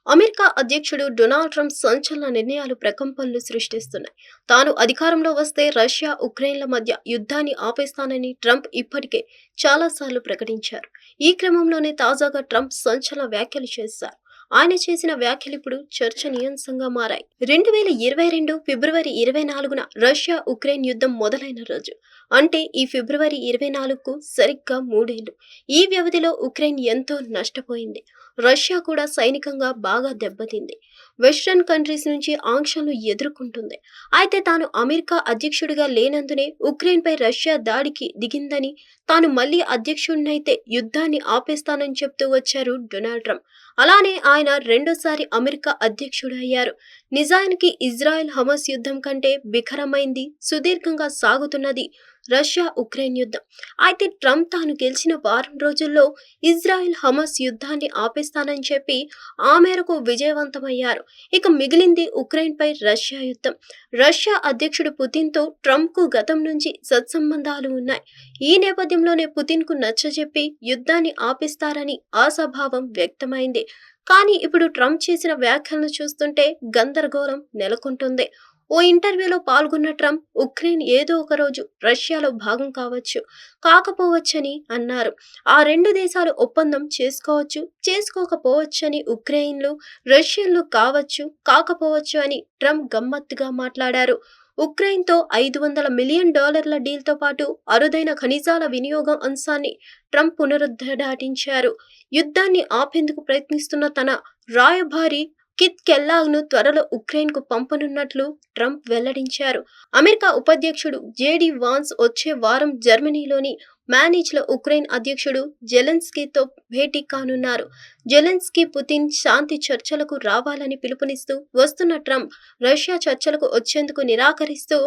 America అధ్యక్షుడు Donald Trump సంచలన నిర్ణయాలు ప్రకంపనలు సృష్టిస్తున్నాయి. తాను అధికారంలో వస్తే రష్యా, ఉక్రెయిన్ల మధ్య యుద్ధాన్ని ఆపేస్తానని ట్రంప్ ఇప్పటికే చాలాసార్లు ప్రకటించారు. ఈ క్రమంలోనే తాజాగా ట్రంప్ సంచలన వ్యాఖ్యలు చేశారు. ఆయన చేసిన వ్యాఖ్యలు ఇప్పుడు చర్చనీయాంశంగా మారాయి. 2022 ఫిబ్రవరి 24న రష్యా ఉక్రెయిన్ యుద్ధం మొదలైన రోజు, అంటే ఈ ఫిబ్రవరి 24కు సరిగ్గా 3 ఏళ్లు. ఈ వ్యవధిలో ఉక్రెయిన్ ఎంతో నష్టపోయింది. రష్యా కూడా సైనికంగా బాగా దెబ్బతింది. వెస్ట్రన్ కంట్రీస్ నుంచి ఆంక్షలను ఎదుర్కొంటుంది. అయితే తాను అమెరికా అధ్యక్షుడిగా లేనందునే ఉక్రెయిన్పై రష్యా దాడికి దిగిందని, తాను మళ్లీ అధ్యక్షుడినైతే యుద్ధాన్ని ఆపేస్తానని చెప్తూ వచ్చారు డొనాల్డ్ ట్రంప్. అలానే ఆయన రెండోసారి అమెరికా అధ్యక్షుడు అయ్యారు. నిజానికి ఇజ్రాయెల్ హమాస్ యుద్ధం కంటే బిఖరమైంది, సుదీర్ఘంగా సాగుతున్నది రష్యా ఉక్రెయిన్ యుద్ధం. అయితే ట్రంప్ తాను గెలిచిన వారం రోజుల్లో ఇజ్రాయెల్ హమాస్ యుద్ధాన్ని ఆపేస్తానని చెప్పి ఆ మేరకు విజయవంతమయ్యారు. ఇక మిగిలింది ఉక్రెయిన్పై రష్యా యుద్ధం. రష్యా అధ్యక్షుడు పుతిన్తో ట్రంప్కు గతం నుంచి సత్సంబంధాలు ఉన్నాయి. ఈ నేపథ్యంలోనే పుతిన్కు నచ్చజెప్పి యుద్ధాన్ని ఆపిస్తారని ఆశాభావం వ్యక్తమైంది. కానీ ఇప్పుడు ట్రంప్ చేసిన వ్యాఖ్యలను చూస్తుంటే గందరగోళం నెలకొంటుంది. ఓ ఇంటర్వ్యూలో పాల్గొన్న ట్రంప్ ఉక్రెయిన్ ఏదో ఒక రోజు రష్యాలో భాగం కావచ్చు, కాకపోవచ్చని అన్నారు. ఆ రెండు దేశాలు ఒప్పందం చేసుకోవచ్చు, చేసుకోకపోవచ్చని, ఉక్రెయిన్లు రష్యన్లు కావచ్చు, కాకపోవచ్చు అని ట్రంప్ గమ్మత్తుగా మాట్లాడారు. ఉక్రెయిన్తో $500 మిలియన్ డీల్తో పాటు అరుదైన ఖనిజాల వినియోగం అంశాన్ని ట్రంప్ పునరుద్ఘాటించారు. యుద్ధాన్ని ఆపేందుకు ప్రయత్నిస్తున్న తన రాయబారి కిత్ కెల్లాగ్ను త్వరలో ఉక్రెయిన్కు పంపనున్నట్లు ట్రంప్ వెల్లడించారు. అమెరికా ఉపాధ్యక్షుడు జేడీ వాన్స్ వచ్చే వారం జర్మనీలోని మ్యానిచ్లో ఉక్రెయిన్ అధ్యక్షుడు జెలెన్స్కీతో భేటీ కానున్నారు. జెలెన్స్కీ పుతిన్ శాంతి చర్చలకు రావాలని పిలుపునిస్తూ వస్తున్న ట్రంప్ రష్యా చర్చలకు వచ్చేందుకు నిరాకరిస్తూ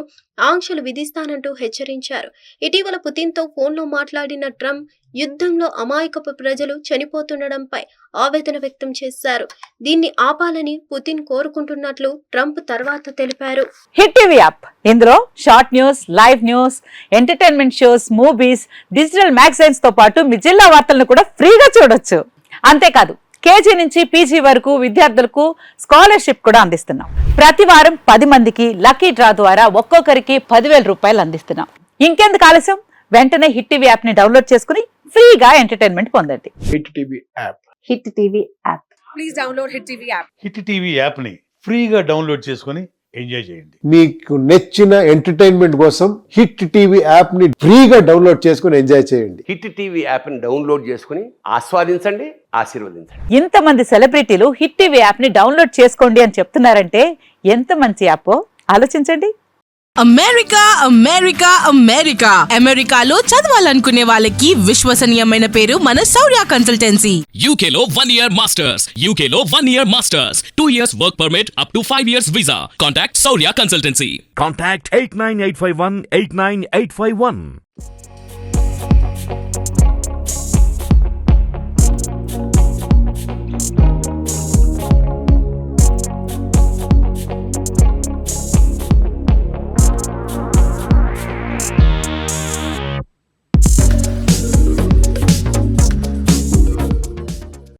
ఆంక్షలు విధిస్తానంటూ హెచ్చరించారు. ఇటీవల పుతిన్తో ఫోన్లో మాట్లాడిన ట్రంప్ యుద్ధంలో అమాయకపు ప్రజలు చనిపోతుండడంపై ఆవేదన వ్యక్తం చేశారు. దీన్ని ఆపాలని పుతిన్ కోరుకుంటున్నట్లు ట్రంప్ తర్వాత తెలిపారు. హిట్ టీవీ యాప్, ఇందులో short news, live news, entertainment shows, movies, digital magazines తో పాటు మీ జిల్లా వార్తలను కూడా ఫ్రీగా చూడొచ్చు. అంతేకాదు కేజీ నుంచి పీజీ వరకు విద్యార్థులకు స్కాలర్షిప్ కూడా అందిస్తున్నాం. ప్రతి వారం 10 మందికి లక్కీ డ్రా ద్వారా ఒక్కొక్కరికి 10,000 రూపాయలు అందిస్తున్నాం. ఇంకెందుకు ఆలస్యం, వెంటనే హిట్ టీవీ యాప్ ని డౌన్లోడ్ చేసుకుని ఫ్రీగా ఎంటర్టైన్మెంట్ పొందండి. Hit TV app. Hit TV app. Please download hit TV app. Hit TV app ని ఫ్రీగా డౌన్లోడ్ చేసుకుని ఎంజాయ్ చేయండి. మీకు నచ్చిన ఎంటర్టైన్మెంట్ కోసం హిట్ టీవీ యాప్ ని ఫ్రీగా డౌన్లోడ్ చేసుకుని ఎంజాయ్ చేయండి. హిట్ టీవీ యాప్ ని డౌన్లోడ్ చేసుకుని ఆస్వాదించండి, ఆశీర్వదించండి. ఇంతమంది సెలబ్రిటీలు హిట్ టీవీ యాప్ ని డౌన్లోడ్ చేసుకోండి అని చెప్తున్నారంటే ఎంత మంచి యాప్ ఆలోచించండి. అమెరికా అమెరికా అమెరికా అమెరికాలో చదవాలనుకునే వాళ్ళకి విశ్వసనీయమైన పేరు మన శౌర్య కన్సల్టెన్సీ. UK లో 1 year masters. UK లో 1 year masters. 2 years work permit up to 5 years visa. Contact Saurya Consultancy. Contact 89851 89851.